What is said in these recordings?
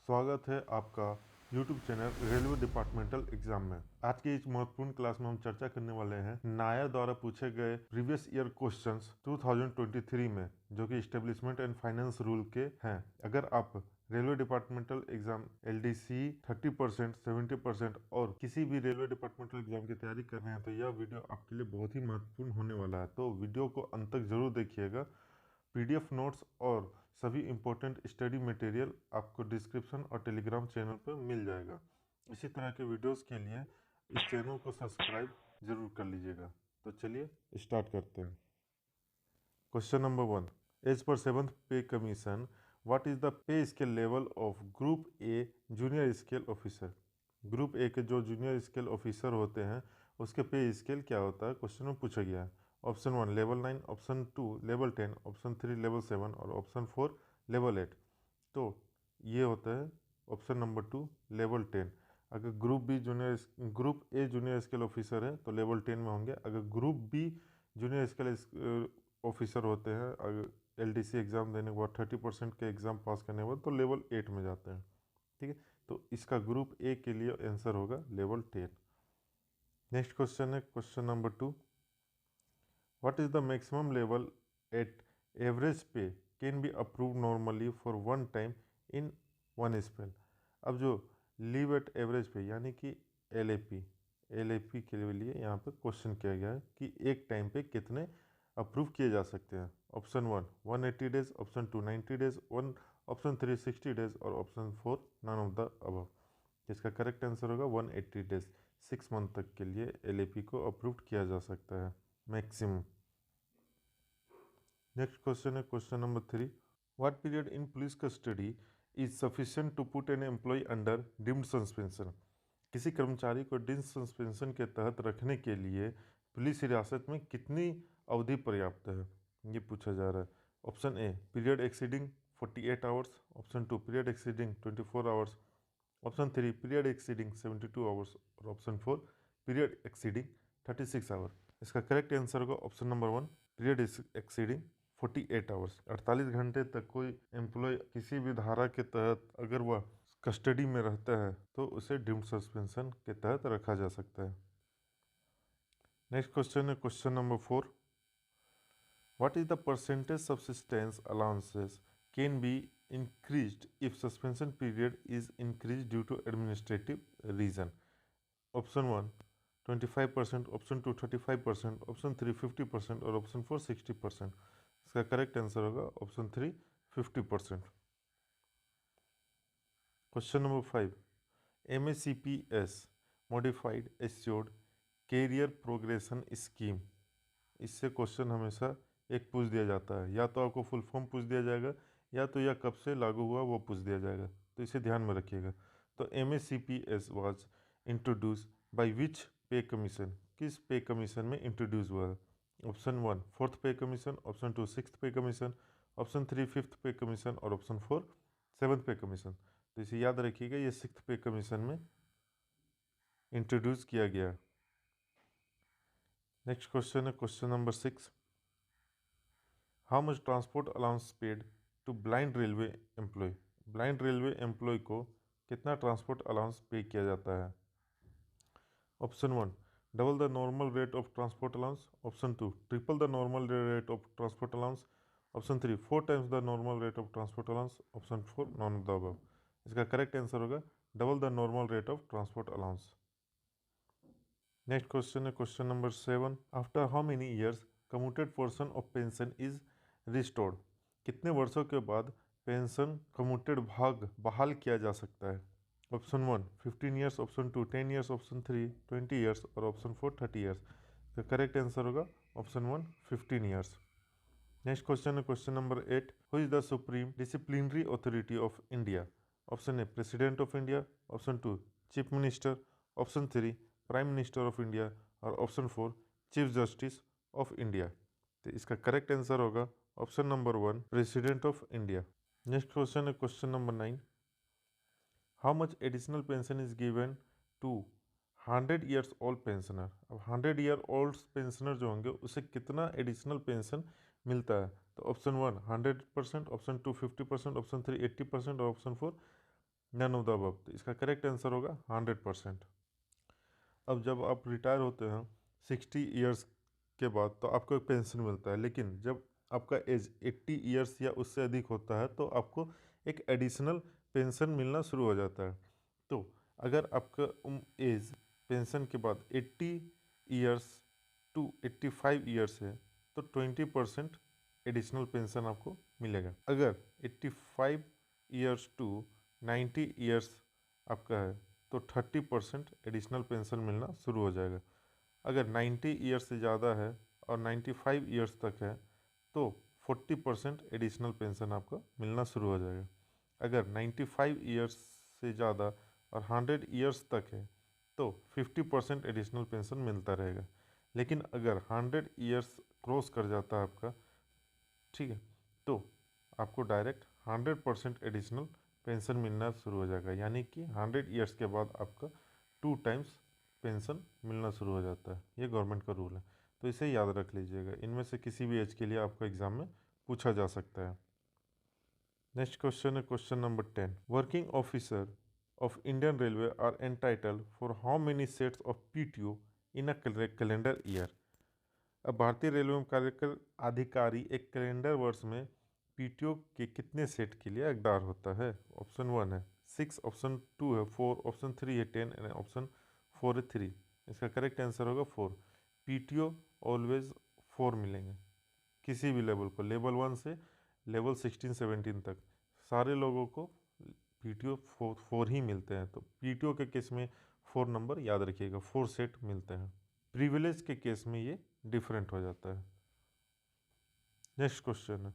स्वागत है आपका YouTube channel railway departmental exam में। आज की इस महत्वपूर्ण क्लास में हम चर्चा करने वाले हैं नायर द्वारा पूछे गए प्रीवियस ईयर क्वेश्चंस 2023 में, जो कि इस्टेब्लिशमेंट एंड फाइनेंस रूल के हैं। अगर आप रेलवे डिपार्टमेंटल एग्जाम LDC 30%, 70% और किसी भी रेलवे डिपार्टमेंटल एग्जाम की तैयारी कर रहे हैं तो यह वीडियो आपके लिए बहुत ही महत्वपूर्ण होने वाला है। तो वीडियो को अंत तक जरूर देखिएगा। PDF नोट्स और सभी इम्पोर्टेंट स्टडी मटेरियल आपको डिस्क्रिप्शन और टेलीग्राम चैनल पर मिल जाएगा। इसी तरह के वीडियोस के लिए इस चैनल को सब्सक्राइब जरूर कर लीजिएगा। तो चलिए स्टार्ट करते हैं। Question number 1, as per 7th पे commission what is the pay scale level of group A junior scale officer. Group A के जो जूनियर स्केल ऑफिसर होते हैं उसके पे स्केल क्या होता है, क्वेश्चन में पूछा गया है। Option 1 level 9, option 2 level 10, option 3 level 7 और ऑप्शन 4 लेवल 8। तो ये होता है ऑप्शन नंबर 2 लेवल 10। अगर group A junior scale officer है तो लेवल 10 में होंगे। अगर group B junior scale officer होते हैं, अगर LDC एग्ज़ाम देने के बाद 30% के एग्ज़ाम पास करने के बाद तो लेवल 8 में जाते हैं। ठीक है, तो इसका ग्रुप ए के लिए आंसर होगा लेवल 10। नेक्स्ट क्वेश्चन है question number 2, what is the maximum level at average pay can be approve normally for one time in one spell. अब जो लीव एट एवरेज पे यानी कि LAP के लिए यहाँ पे क्वेश्चन किया गया है कि एक टाइम पे कितने अप्रूव किए जा सकते हैं। Option 1 180 days, option 2 90 days, option 3 60 days और option 4 none of the above. इसका करेक्ट आंसर होगा 180 डेज। 6 मंथ तक के लिए LAP को अप्रूव किया जा सकता है मैक्सिमम। नेक्स्ट क्वेश्चन है question number 3, what period in police custody is sufficient to put an employ under deemed suspension. किसी कर्मचारी को डीम्ड सस्पेंशन के तहत रखने के लिए पुलिस हिरासत में कितनी अवधि पर्याप्त है, ये पूछा जा रहा है। Option a period exceeding 48 hours, option 2 period exceeding 24 hours, option 3 period exceeding 72 hours और ऑप्शन 4 पीरियड एक्सीडिंग 36 आवर। इसका करेक्ट आंसर होगा option number 1 period exceeding 48 hours. 48 घंटे तक कोई एम्प्लॉय किसी भी धारा के तहत अगर वह कस्टडी में रहता है तो उसे डीम्ड सस्पेंशन के तहत रखा जा सकता है। नेक्स्ट क्वेश्चन है question number 4, what is the percentage subsistence allowances can be increased if suspension period is increased due to administrative reason. Option 1 25%, option 2 35%, option 3 50% और ऑप्शन 4 60%। इसका करेक्ट आंसर होगा option 3 50%। Question number 5, MACPS modified assured career progression scheme. इससे question हमेशा एक पूछ दिया जाता है, या तो आपको फुल फॉर्म पूछ दिया जाएगा या तो यह कब से लागू हुआ वो पूछ दिया जाएगा, तो इसे ध्यान में रखिएगा। तो MACPS was introduce by which पे कमीशन, किस पे कमीशन में इंट्रोड्यूस हुआ है। ऑप्शन 1 4th पे कमीशन, ऑप्शन 2 6th पे कमीशन, ऑप्शन 3 5th पे कमीशन और ऑप्शन 4 7th पे कमीशन। तो इसे याद रखिएगा, ये 6th पे कमीशन में इंट्रोड्यूस किया गया। नेक्स्ट क्वेश्चन है question number 6, how much transport allowance paid to blind railway employ. Blind railway employ को कितना ट्रांसपोर्ट अलाउंस पे किया जाता है। Option 1 double the normal rate of transport allowance, option 2 triple the normal rate of transport allowance, option 3 4 times the normal rate of transport allowance, option 4 none of the above. इसका correct answer होगा double the normal rate of transport allowance. Next question है question number 7, after how many years commuted portion of pension is restored. कितने वर्षों के बाद pension commuted भाग बहाल किया जा सकता है। Option 1 15 years, option 2 10 years, option 3 20 years और ऑप्शन 4 30 ईयर्स। तो करेक्ट आंसर होगा ऑप्शन 1 15 ईयर्स। नेक्स्ट क्वेश्चन है question number 8, who is the supreme disciplinary authority of India. Option A president of India, option 2 chief minister, option 3 prime minister of India और option 4 chief justice of India. तो इसका correct answer होगा option number 1 president of India. Next question है question number 9, how much additional pension is given to 100 years old pensioner. अब 100 year old pensioner जो होंगे उसे कितना एडिशनल पेंशन मिलता है। तो ऑप्शन 1 100%, ऑप्शन 2 50%, ऑप्शन 3 80% और option 4 none of the above. तो इसका करेक्ट आंसर होगा 100%। अब जब आप रिटायर होते हैं 60 ईयर्स के बाद तो आपको एक पेंशन मिलता है, लेकिन जब आपका एज 80 ईयर्स या उससे अधिक होता है तो आपको एक एडिशनल पेंशन मिलना शुरू हो जाता है। तो अगर आपका एज पेंशन के बाद 80 ईयर्स टू 85 ईयर्स है तो 20% एडिशनल पेंशन आपको मिलेगा। अगर 85 ईयर्स टू 90 ईयर्स आपका है तो 30% एडिशनल पेंशन मिलना शुरू हो जाएगा। अगर 90 ईयर्स से ज़्यादा है और 95 ईयर्स तक है तो 40% एडिशनल पेंशन आपको मिलना शुरू हो जाएगा। अगर 95 ईयर्स से ज़्यादा और 100 ईयर्स तक है तो 50% एडिशनल पेंशन मिलता रहेगा। लेकिन अगर 100 ईयर्स क्रॉस कर जाता है आपका, ठीक है, तो आपको डायरेक्ट 100% एडिशनल पेंशन मिलना शुरू हो जाएगा। यानी कि 100 ईयर्स के बाद आपका 2 टाइम्स पेंशन मिलना शुरू हो जाता है। ये गवर्नमेंट का रूल है, तो इसे याद रख लीजिएगा। इनमें से किसी भी एज के लिए आपको एग्जाम में पूछा जा सकता है। नेक्स्ट क्वेश्चन है question number 10। Working officer of Indian railway are entitled for how many sets of PTO in a calendar year. अब भारतीय रेलवे में कार्यकर अधिकारी एक कैलेंडर वर्ष में पीटीओ के कितने सेट के लिए हकदार होता है? ऑप्शन 1 है 6, ऑप्शन 2 है 4, ऑप्शन 3 है 10 एंड ऑप्शन 4 है 3। इसका करेक्ट आंसर होगा 4। पीटीओ ऑलवेज 4 मिलेंगे किसी भी लेवल को, लेवल 1 से लेवल 16-17 तक सारे लोगों को पीटीओ 4 ही मिलते हैं। तो पीटीओ के केस में 4 नंबर याद रखिएगा, 4 सेट मिलते हैं। प्रिविलेज के केस में ये डिफरेंट हो जाता है। नेक्स्ट क्वेश्चन है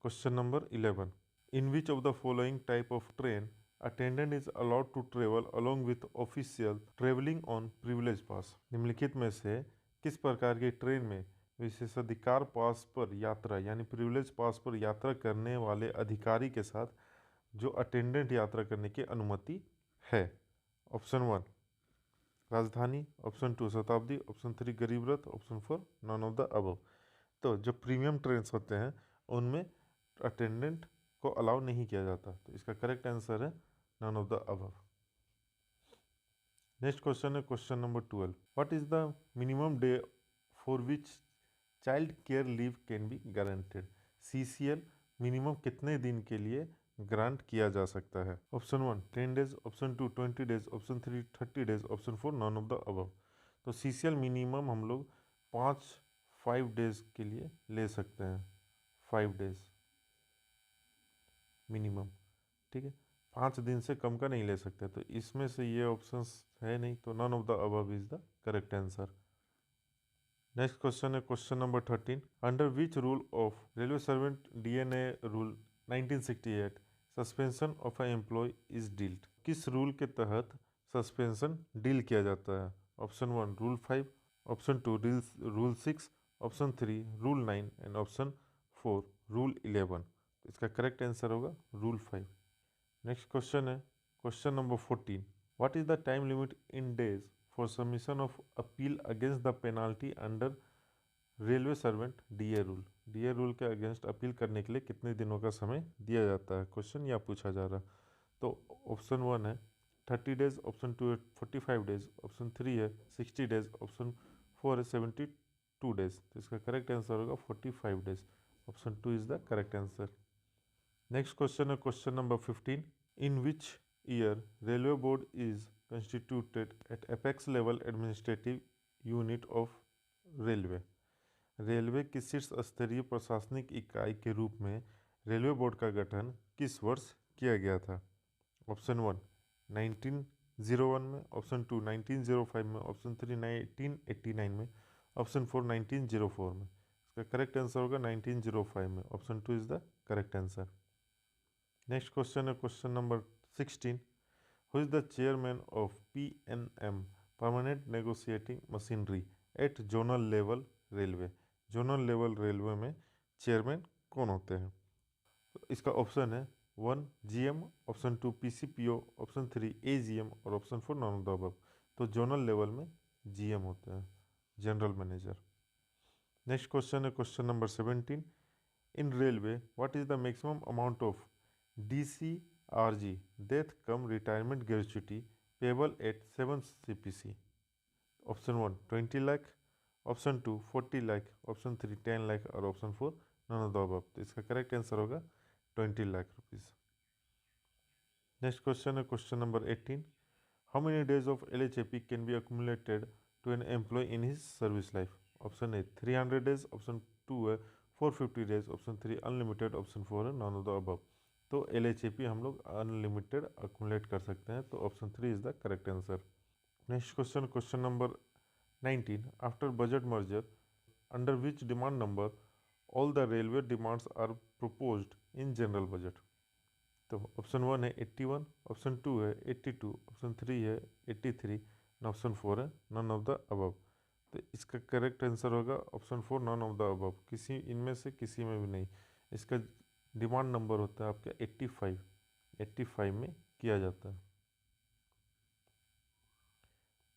question number 11। In which of the following type of train attendant is allowed to travel along with official travelling on privilege pass? निम्नलिखित में से किस प्रकार की ट्रेन में विशेषाधिकार पास पर यात्रा यानी प्रिविलेज पास पर यात्रा करने वाले अधिकारी के साथ जो अटेंडेंट यात्रा करने की अनुमति है? ऑप्शन 1 राजधानी, ऑप्शन 2 शताब्दी, ऑप्शन 3 गरीब रथ, option 4 none of the above. तो जो प्रीमियम ट्रेन्स होते हैं उनमें अटेंडेंट को अलाउ नहीं किया जाता। तो इसका करेक्ट आंसर है none of the above. Next question है question number 12। What is the minimum day for which child care leave can be guaranteed? CCL minimum कितने दिन के लिए ग्रांट किया जा सकता है? Option 1 10 days, option 2 20 days, option 3 30 days, option 4 none of the above. तो सीसीएल मिनिमम हम लोग 5 डेज के लिए ले सकते हैं, 5 डेज मिनिमम, ठीक है। 5 दिन से कम का नहीं ले सकते। तो इसमें से ये ऑप्शंस है नहीं, तो none of the above is the correct answer. Next question है question number 13। Under which rule of railway servant DNA rule 1968 suspension of a employ is dealt? किस रूल के तहत सस्पेंशन डील किया जाता है? Option 1 rule 5, option 2 rule 6, option 3 rule 9 and option 4 rule 11। इसका correct answer होगा rule 5। Next question है question number 14। What is the time limit in days for submission of appeal against the penalty under railway servant DA rule? DA rule के against appeal करने के लिए कितने दिनों का समय दिया जाता है? क्वेश्चन यह पूछा जा रहा है। तो ऑप्शन 1 है 30 डेज, ऑप्शन 2 है 45 डेज, ऑप्शन 3 है 60 डेज, ऑप्शन 4 है 72 डेज। तो इसका करेक्ट आंसर होगा 45 days. Option 2 is the correct answer. Next question है question number 15। In which year railway board is constituted at apex level administrative unit of railway? Railway की शीर्ष स्तरीय प्रशासनिक इकाई के रूप में रेलवे बोर्ड का गठन किस वर्ष किया गया था? ऑप्शन 1 1901 में, ऑप्शन 2 1905 में, ऑप्शन 3 1989 में, ऑप्शन 4 1904 में। इसका करेक्ट आंसर होगा 1905 में। Option 2 is the correct answer. Next question है question number 16। Who is the chairman of PNM Permanent Negotiating Machinery at Zonal Level Railway? Zonal level railway में chairman कौन होते हैं? तो इसका ऑप्शन है 1 GM, option 2 PCPO, option 3 AGM और option 4 none of the above. तो जोनल लेवल में जीएम होते हैं, जनरल मैनेजर। नेक्स्ट क्वेश्चन है question number 17। In railway what is the maximum amount of DC RG, death cum retirement gratuity payable at 7 CPC. Option 1 20 lakh, option 2 40 lakh, option 3 10 lakh और option 4 none of the above. तो इसका correct answer होगा 20 lakh rupees. Next question है question number 18। How many days of LHAP can be accumulated to an employ in his service life? Option A 300 डेज, option 2 है 450 days, option 3 unlimited, option 4 है none of the above. तो LHAP हम लोग unlimited accumulate कर सकते हैं, तो option 3 is the correct answer. Next question, question number 19. After budget merger, under which demand number all the railway demands are proposed in general budget? तो option 1 है 81, option 2 है 82, ऑप्शन 3 है 83 और ऑप्शन 4 है नन ऑफ द अबव। तो इसका correct answer होगा option 4 none of the above. किसी इनमें से किसी में भी नहीं। इसका डिमांड नंबर होता है आपका 85 में किया जाता है।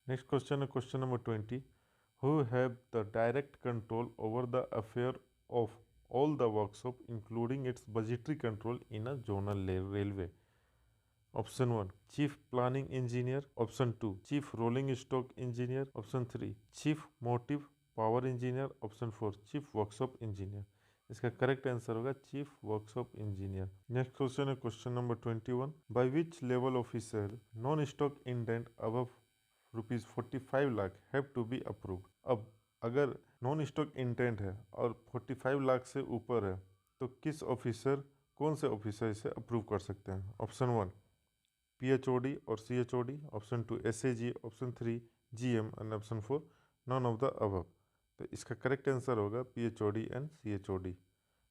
नेक्स्ट क्वेश्चन है question number 20। Who have the direct control over the affair of all the workshop including its budgetary control in a zonal railway? Option 1 Chief Planning Engineer, Option 2 Chief Rolling Stock Engineer, Option 3 Chief Motive Power Engineer, Option 4 Chief Workshop Engineer। इसका correct answer होगा chief workshop engineer. Next question है question number 21। By which level officer non stock indent above ₹45 lakh have to be approved? अब अगर non stock intent है और 45 लाख से ऊपर है तो किस ऑफिसर, कौन से ऑफिसर इसे अप्रूव कर सकते हैं? ऑप्शन 1 PHOD और CHOD, option 2 SAG, option 3 GM and option 4 none of the above. तो इसका करेक्ट आंसर होगा PHOD and CHOD।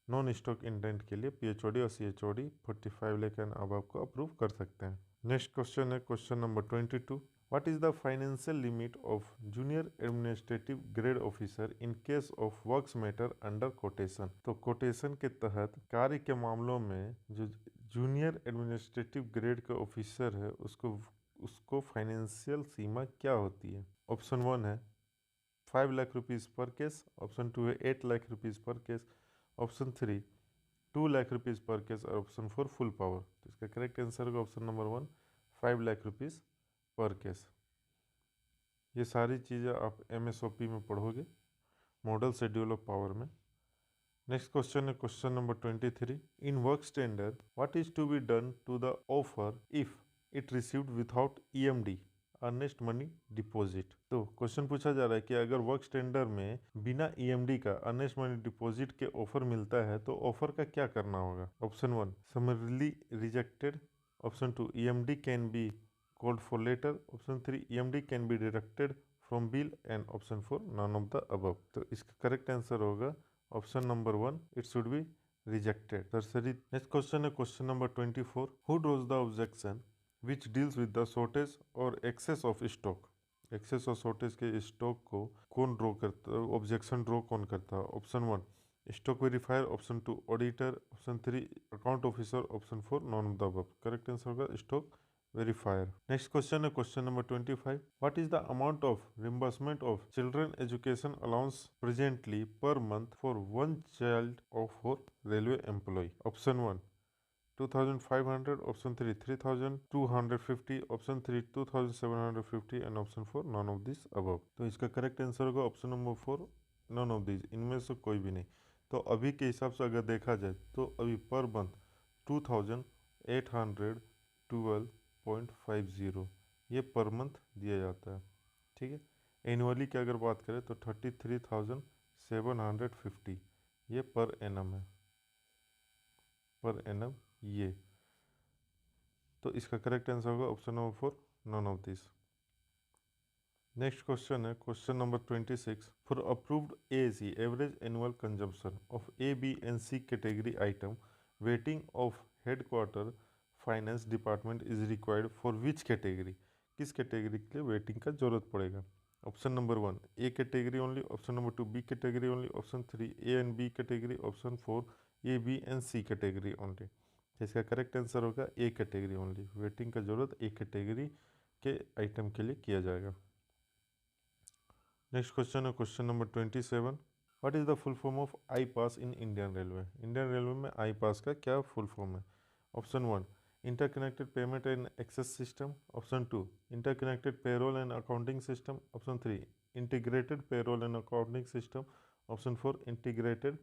Non stock intent के लिए PHOD और CHOD 45 लाख एंड अबव को अप्रूव कर सकते हैं। नेक्स्ट क्वेश्चन है question number 22। What is the financial limit of junior administrative grade officer in case of works matter under quotation? तो quotation के तहत कार्य के मामलों में जो जूनियर एडमिनिस्ट्रेटिव ग्रेड का ऑफिसर है उसको फाइनेंशियल सीमा क्या होती है? ऑप्शन 1 है 5 lakh rupees per case, option 2 है 8 lakh rupees per case, option 3 2 lakh rupees per case और ऑप्शन 4 फुल पावर। तो इसका करेक्ट आंसर होगा option number 1 5 lakh rupees per case. ये सारी चीज़ें आप MSOP में पढ़ोगे, मॉडल शेड्यूल ऑफ पावर में। नेक्स्ट क्वेश्चन है question number 23। In work standard what is to be done to the offer if it received without EMD earnest money deposit? तो question पूछा जा रहा है कि अगर वर्क स्टैंडर्ड में बिना EMD का अर्नेस्ट मनी डिपॉजिट के ऑफर मिलता है तो ऑफर का क्या करना होगा? Option 1 समरली rejected, option 2 EMD can be called for later, option 3 EMD can be deducted from bill and option 4 none of the above। तो इसका करेक्ट आंसर होगा option number 1 it should be rejected. तरसरी next question है question number 24। Who draws the objection which deals with the shortage और excess of stock? Excess और shortage के stock को कौन ड्रॉ करता, ऑब्जेक्शन ड्रॉ कौन करता है? Option 1 stock verifier, option 2 auditor, option 3 account officer, option 4 none of the above. Correct answer होगा स्टॉक verifier। Next question है question number 25। What is the amount of reimbursement of children education allowance presently per month for one child of for railway employee? Option 1 2500, option 3 3250, option 3 2750 and option 4 none of this above। तो इसका correct answer होगा option number 4 none of this, इनमें से कोई भी नहीं। तो अभी के हिसाब से अगर देखा जाए तो अभी पर मंथ 2812.50 ये पर मंथ दिया जाता है। ठीक है, एनुअली की अगर बात करें तो 33,750 ये पर एनम है, पर एनम ये। तो इसका करेक्ट आंसर होगा option number 4 none of this. Next question है question number 26। For approved AAC average annual consumption of A, B and C category item vetting of headquarter finance department is required for which category? किस category के लिए vetting का जरूरत पड़ेगा? Option number 1 A category only, option number 2 B category only, option 3 A and B category, option 4 A, B and C category only. इसका correct answer होगा A category only. Waiting का जरूरत A कैटेगरी के item के लिए किया जाएगा। Next question है question number 27। What is the full form of I pass in Indian railway? Indian railway में आई पास का क्या फुल फॉर्म है? Option 1 interconnected payment and access system. Option 2, interconnected payroll and accounting system. Option 3, integrated payroll and accounting system. Option 4, integrated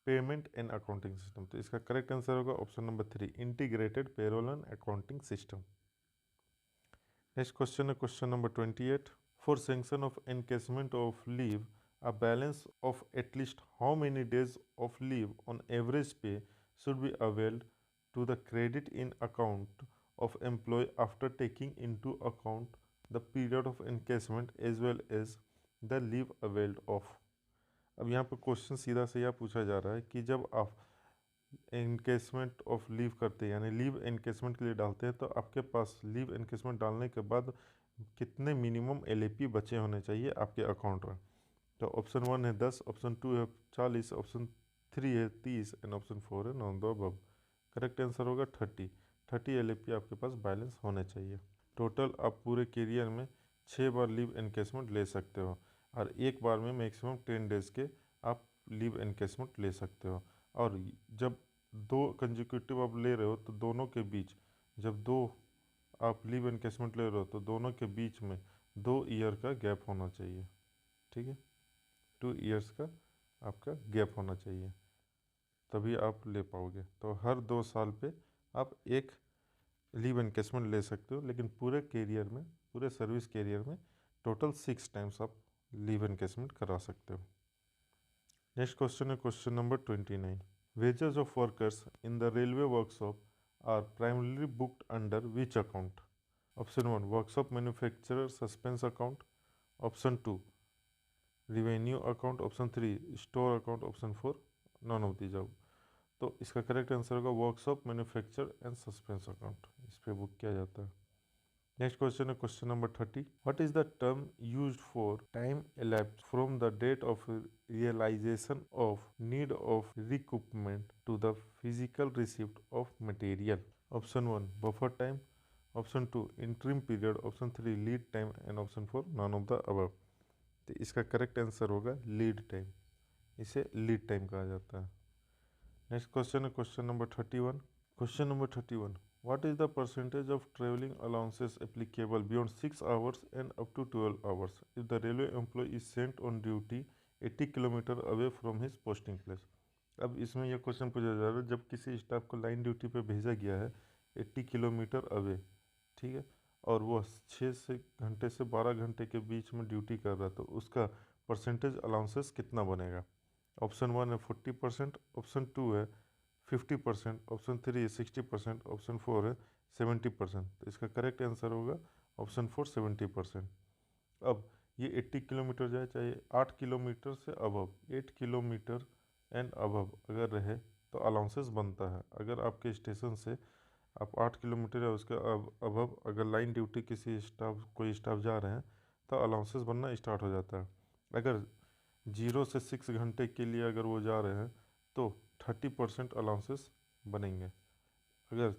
payment and accounting system. तो इसका correct answer होगा option number 3, integrated payroll and accounting system. Next question है question number 28। For sanction of encashment of leave a balance of at least how many days of leave on average pay should be availed to the credit in account of employee after taking into account the period of encashment as well as the leave availed of। अब यहाँ पर question सीधा से यह पूछा जा रहा है कि जब आप एनकेसमेंट ऑफ लीव करते हैं यानी लीव एनकेसमेंट के लिए डालते हैं तो आपके पास लीव एनकेसमेंट डालने के बाद कितने मिनिमम एलएपी बचे होने चाहिए आपके अकाउंट में। तो ऑप्शन 1 है 10, ऑप्शन 2 है 40, ऑप्शन 3 है 30 एंड ऑप्शन 4 है known the above. Correct answer होगा 30 एलएपी आपके पास बैलेंस होने चाहिए। टोटल आप पूरे कैरियर में 6 बार लीव एनकेसमेंट ले सकते हो और एक बार में मैक्सिमम 10 डेज के आप लीव एनकेसमेंट ले सकते हो। और जब 2 कंजिक्यूटिव आप ले रहे हो तो दोनों के बीच जब 2 आप लीव एनकेसमेंट ले रहे हो तो दोनों के बीच में 2 ईयर का गैप होना चाहिए। ठीक है, 2 ईयर्स का आपका गैप होना चाहिए तभी आप ले पाओगे। तो हर 2 साल पे आप एक लीव एनकेसमेंट ले सकते हो, लेकिन पूरे कैरियर में पूरे सर्विस कैरियर में टोटल 6 टाइम्स आप लीव एनकेसमेंट करा सकते हो। नेक्स्ट क्वेश्चन है question number 29। Wages of workers in the railway workshop are primarily booked under which account. Option 1, workshop manufacturer suspense account. Option 2, revenue account. Option 3, store account. Option 4, none of these above. तो इसका correct answer होगा workshop manufacture and suspense account, इस पे book किया जाता है। Next question है question number 30। What is the term used for time elapsed from the date of realisation of need of recoupment to the physical receipt of material. Option 1, buffer time. Option 2, interim period. Option 3, lead time and option 4, none of the above. तो इसका correct answer होगा lead time, इसे lead time कहा जाता है। Next question है question number 31। Question number 31, what is the percentage of traveling allowances applicable beyond 6 hours and up to 12 hours if the railway employee is sent on duty 80 kilometre away from his posting place. अब इसमें यह question पूछा जा रहा है जब किसी staff को लाइन ड्यूटी पे भेजा गया है 80 किलोमीटर अवे, ठीक है, और वो 6 घंटे से 12 घंटे के बीच में ड्यूटी कर रहा है तो उसका परसेंटेज अलाउंसेस कितना बनेगा। ऑप्शन 1 है 40%, ऑप्शन 2 है 50%, ऑप्शन 3 है 60%, ऑप्शन 4 है 70%। तो इसका करेक्ट आंसर होगा ऑप्शन 4, 70%। अब ये 80 किलोमीटर जाए चाहे 8 किलोमीटर से अबव, 8 किलोमीटर एंड अबव अगर रहे तो अलाउंसेस बनता है। अगर आपके स्टेशन से आप 8 किलोमीटर या उसके अबव अगर लाइन ड्यूटी किसी स्टाफ कोई स्टाफ जा रहे हैं तो अलाउंसेस बनना स्टार्ट हो जाता है। अगर 0 से 6 घंटे के लिए अगर वो जा रहे हैं तो 30% अलाउंसेस बनेंगे। अगर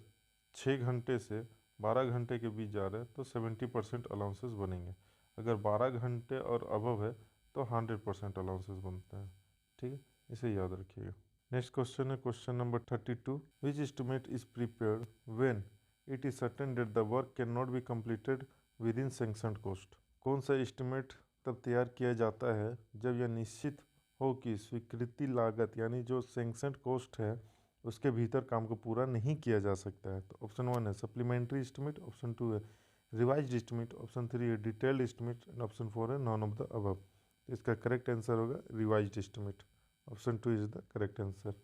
6 घंटे से 12 घंटे के बीच जा रहे हैं तो 70% अलाउंसेस बनेंगे। अगर 12 घंटे और अबव है तो 100% अलाउंसेस बनते हैं। ठीक है, इसे याद रखिएगा। नेक्स्ट क्वेश्चन है question number 32। Which estimate is prepared when it is certain that the work can not be completed with in sanctioned cost. कौन सा एस्टिमेट तब तैयार किया जाता है जब यह निश्चित हो कि स्वीकृति लागत यानी जो सैंक्शनड कॉस्ट है उसके भीतर काम को पूरा नहीं किया जा सकता है। तो ऑप्शन 1 है सप्लीमेंट्री एस्टिमेट, ऑप्शन 2 है रिवाइज्ड एस्टिमेट, ऑप्शन 3 है डिटेल्ड एस्टिमेट एंड ऑप्शन 4 है नॉन ऑफ द अबव। तो इसका करेक्ट आंसर होगा revised estimate, option 2 is the correct answer.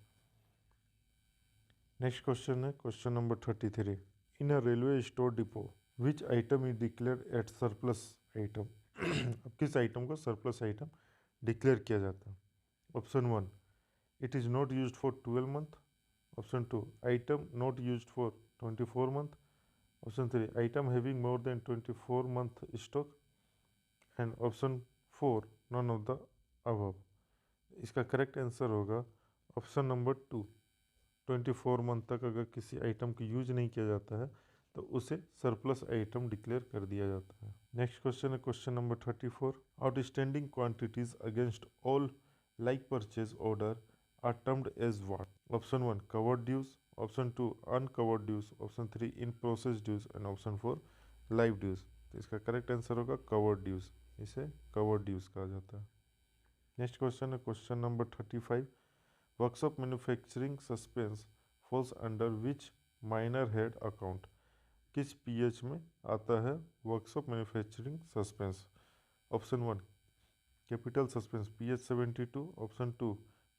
Next question है question number 33। In a railway store depot which item is declare at surplus item. अब किस item को surplus item declare किया जाता है। Option 1, it is not used for 12 month. Option 2, item not used for 24 month. Option 3, atom having more than 24 month stock and option 4, none of the above. इसका correct answer होगा option number 2, 24 month तक अगर किसी item को use नहीं किया जाता है तो उसे सरप्लस आइटम डिक्लेयर कर दिया जाता है। नेक्स्ट क्वेश्चन है question number 34। Outstanding quantities against all like purchase order are termed as what. Option 1, covered dues. Option 2 uncovered dues, option 3 in process dues and option 4 live dues. तो इसका correct answer होगा covered dues, इसे covered dues कहा जाता है। Next question है question number 35। Workshop manufacturing suspense falls under which minor head account. किस PH में आता है workshop manufacturing suspense? Option 1 capital suspense pH 72, option 2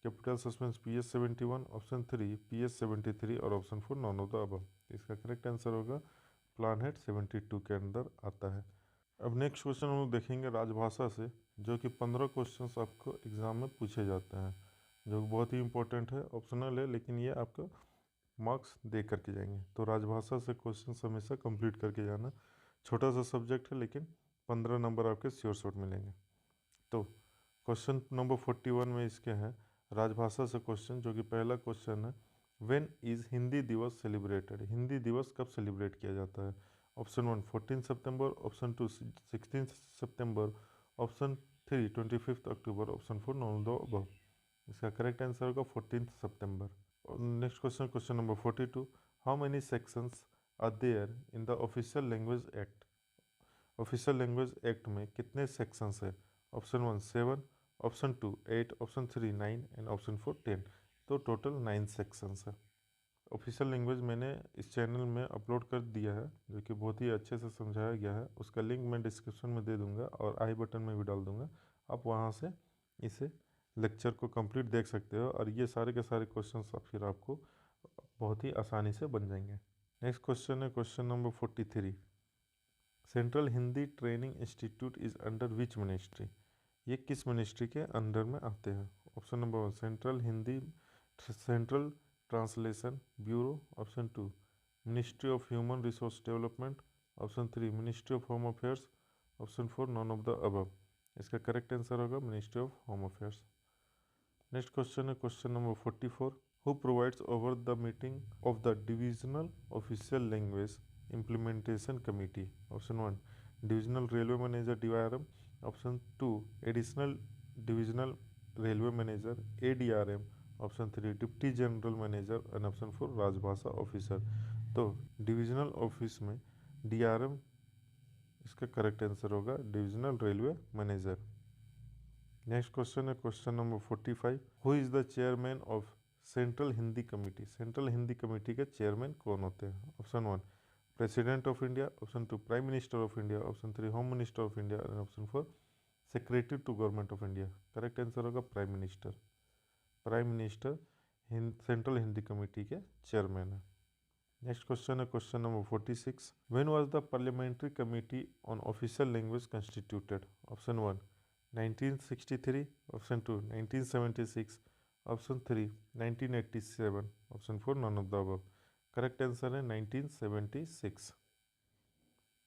capital suspense pH 71, option 3 pH 73 और option 4 none of the above. इसका correct answer होगा plan head 72 के अंदर आता है। अब नेक्स्ट क्वेश्चन हम लोग देखेंगे राजभाषा से, जो कि 15 क्वेश्चंस आपको एग्जाम में पूछे जाते हैं, जो बहुत ही इंपॉर्टेंट है, ऑप्शनल है, लेकिन ये आपको मार्क्स दे करके जाएंगे। तो राजभाषा से क्वेश्चन हमेशा कंप्लीट करके जाना। छोटा सा सब्जेक्ट है लेकिन 15 नंबर आपके श्योर शॉट मिलेंगे। तो क्वेश्चन नंबर 41 में इसके हैं राजभाषा से क्वेश्चन, जो कि पहला क्वेश्चन है व्हेन इज हिंदी दिवस सेलिब्रेटेड। हिंदी दिवस कब सेलिब्रेट किया जाता है? ऑप्शन 1 14 सितंबर, ऑप्शन 2 16 सितंबर, ऑप्शन 3 25 अक्टूबर, option 4 none of the above. इसका करेक्ट आंसर होगा 14 सितंबर। Next question question number 42 how many sections are there in the official language act. Official language act में कितने सेक्शंस है? Option 1 7, option 2 8, option 3 9 and option 4 10। तो total 9 sections है। Official language मैंने इस चैनल में अपलोड कर दिया है, जो कि बहुत ही अच्छे से समझाया गया है। उसका लिंक मैं डिस्क्रिप्शन में दे दूंगा और आई बटन में भी डाल दूंगा। आप वहां से इसे लेक्चर को कंप्लीट देख सकते हो और ये सारे के सारे क्वेश्चंस फिर आपको बहुत ही आसानी से बन जाएंगे। नेक्स्ट क्वेश्चन है question number 43 central Hindi training institute is under which ministry. ये किस मिनिस्ट्री के अंडर में आते हैं? Option number 1 central translation bureau, option 2 ministry of human resource development, option 3 ministry of home affairs, option 4 none of the above. इसका correct answer होगा ministry of home affairs. Next question है question number 44 who provides over the meeting of the divisional official language implementation committee. Option 1 divisional railway manager DIRM, option 2 additional divisional railway manager ADRM, option 3 deputy general manager and option 4 राजभाषा officer. तो divisional office में DRM इसका correct answer होगा divisional railway manager. Next question है question number 45 who is the chairman of central Hindi committee. Central Hindi committee के chairman कौन होते हैं? Option 1 president of India, option 2 prime minister of India, option 3 home minister of India and option 4 secretary to government of India. Correct answer होगा prime minister. Prime minister central Hindi committee के chairman है। Next question है question number 46 when was the parliamentary committee on official language constituted. Option 1 1963, option 2 1976, option 3 1987, option 4 none of the above. Correct answer है 1976।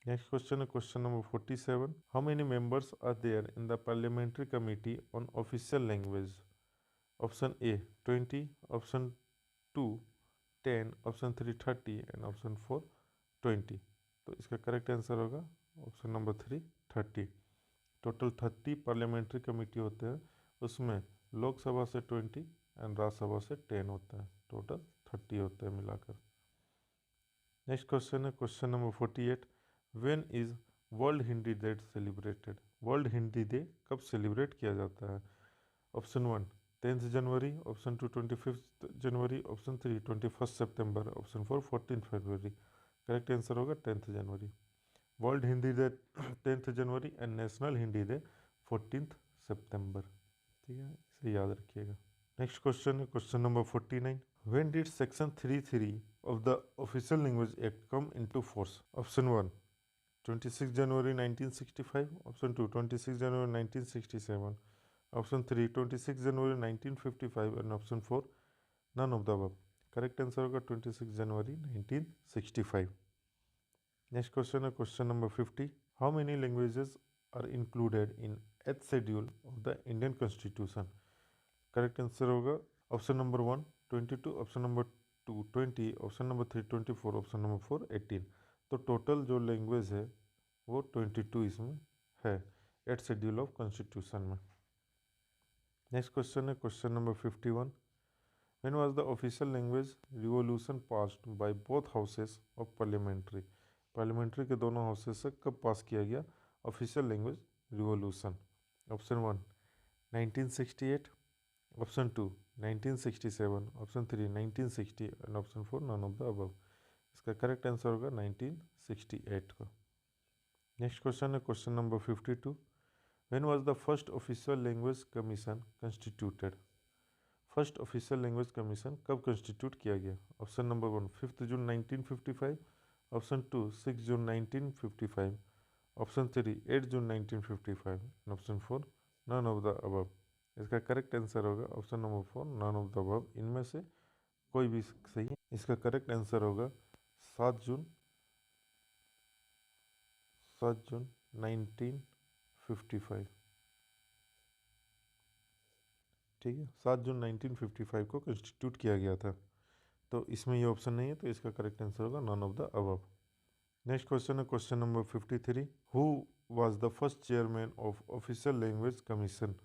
Next question है question number 47 how many members are there in the parliamentary committee on official language. Option A 20, option 2 10, option 3 30 and option 4 20। तो इसका correct answer होगा option number 3 30। Total 30 parliamentary committee होते हैं, उसमें लोकसभा से 20 and Rajya Sabha से 10 होता है, टोटल 30 होते हैं मिलाकर। नेक्स्ट क्वेश्चन है question number 48 when is world Hindi day celebrated. World Hindi day कब सेलिब्रेट किया जाता है? ऑप्शन 1 10 जनवरी, ऑप्शन 2 25 जनवरी, ऑप्शन 3 21 सितंबर, ऑप्शन 4 14 फरवरी। करेक्ट आंसर होगा 10 जनवरी। वर्ल्ड हिंदी डे 10 जनवरी एंड नेशनल हिंदी डे 14 सितंबर। ठीक है, इसे याद रखिएगा। नेक्स्ट क्वेश्चन है question number 49 when did section 33 of the official language act come into force. Option 1 26 जनवरी 1965, ऑप्शन 2 26 जनवरी 1967, ऑप्शन 3 26 जनवरी 1955 and option 4 none of the above. Correct answer होगा 26 जनवरी 1965। नेक्स्ट क्वेश्चन है question number 50 how many languages are included in 8th schedule of the Indian constitution. Correct answer होगा option number 1 22, option number 2 20, option number 3 24, option number 4 18। तो total जो language है वो 22 इसमें है 8th शेड्यूल ऑफ कॉन्स्टिट्यूशन में। Next question है question number 51 when was the official language revolution passed by both houses of parliamentary के दोनों हाउसेस से कब पास किया गया official language revolution? Option 1 1968, option 2 1967, option 3 1960 and option 4 none of the above. इसका correct answer होगा 1968 का। नेक्स्ट क्वेश्चन है question number 52। When was the first official language commission constituted? First official language commission कब constitute किया गया? Option number 1 5 June 1955, option 2 6 June 1955, option 3 8 June 1955 and option 4 none of the above. इसका correct answer होगा option number 4 none of the above. इनमें से कोई भी सही है। इसका करेक्ट आंसर होगा 7 जून 1955। ठीक है, 7 जून 1955 को कंस्टिट्यूट किया गया था। तो इसमें ये ऑप्शन नहीं है, तो इसका करेक्ट आंसर होगा none of the above. Next question है question number 53। Who was the first chairman of official language commission?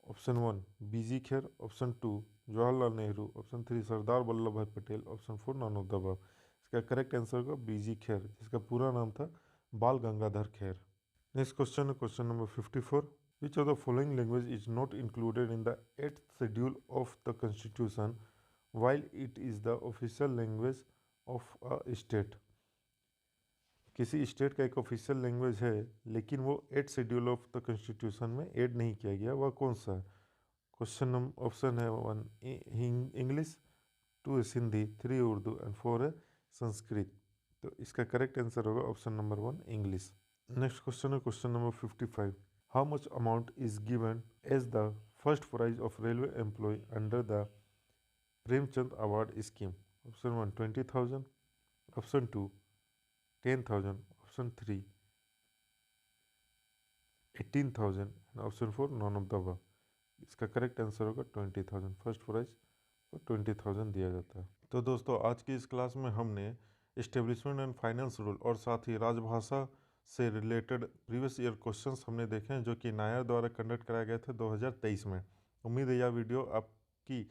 Option 1 BG Kher, option 2 Jawaharlal Nehru, option 3 Sardar Vallabh Bhai Patel, option 4 none of the above. इसका करेक्ट आंसर होगा BG Kher, जिसका पूरा नाम था Bal Gangadhar Kher. Next question है question number 54। Which of the following language is not included in the 8th schedule of the constitution while it is the official language of a state? किसी state का एक official language है लेकिन वो 8th schedule of the constitution में add नहीं किया गया, वह कौन सा है? क्वेश्चन नंबर ऑप्शन है 1 इंग्लिश, 2 है सिंधी, 3 उर्दू एंड 4 है संस्कृत। तो इसका करेक्ट आंसर होगा option number 1 English. Next question है question number 55। How much amount is given as the first prize of railway employ under the Premchand award scheme? Option 1 20,000, option 2 10,000, option 3 18,000 and option 4 none of the above. इसका correct answer होगा 20,000। First prize को 20,000 दिया जाता है। तो दोस्तों आज की इस क्लास में हमने एस्टेब्लिशमेंट एंड फाइनेंस रूल और साथ ही राजभाषा से रिलेटेड प्रीवियस ईयर क्वेश्चंस हमने देखे हैं, जो कि नायर द्वारा कंडक्ट कराए गए थे 2023 में। उम्मीद है यह वीडियो आपकी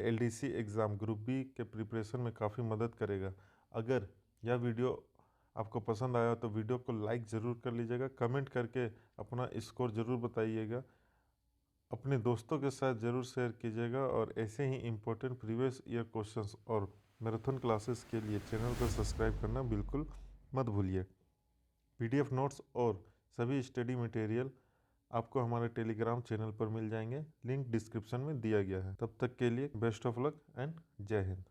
LDC एग्ज़ाम ग्रुप बी के प्रिपरेशन में काफ़ी मदद करेगा। अगर यह वीडियो आपको पसंद आया तो वीडियो को लाइक ज़रूर कर लीजिएगा, कमेंट करके अपना स्कोर ज़रूर बताइएगा, अपने दोस्तों के साथ ज़रूर शेयर कीजिएगा और ऐसे ही इम्पोर्टेंट प्रीवियस ईयर क्वेश्चंस और मैराथन क्लासेस के लिए चैनल को सब्सक्राइब करना बिल्कुल मत भूलिए। PDF नोट्स और सभी स्टडी मटेरियल आपको हमारे टेलीग्राम चैनल पर मिल जाएंगे, लिंक डिस्क्रिप्शन में दिया गया है। तब तक के लिए बेस्ट ऑफ लक एंड जय हिंद।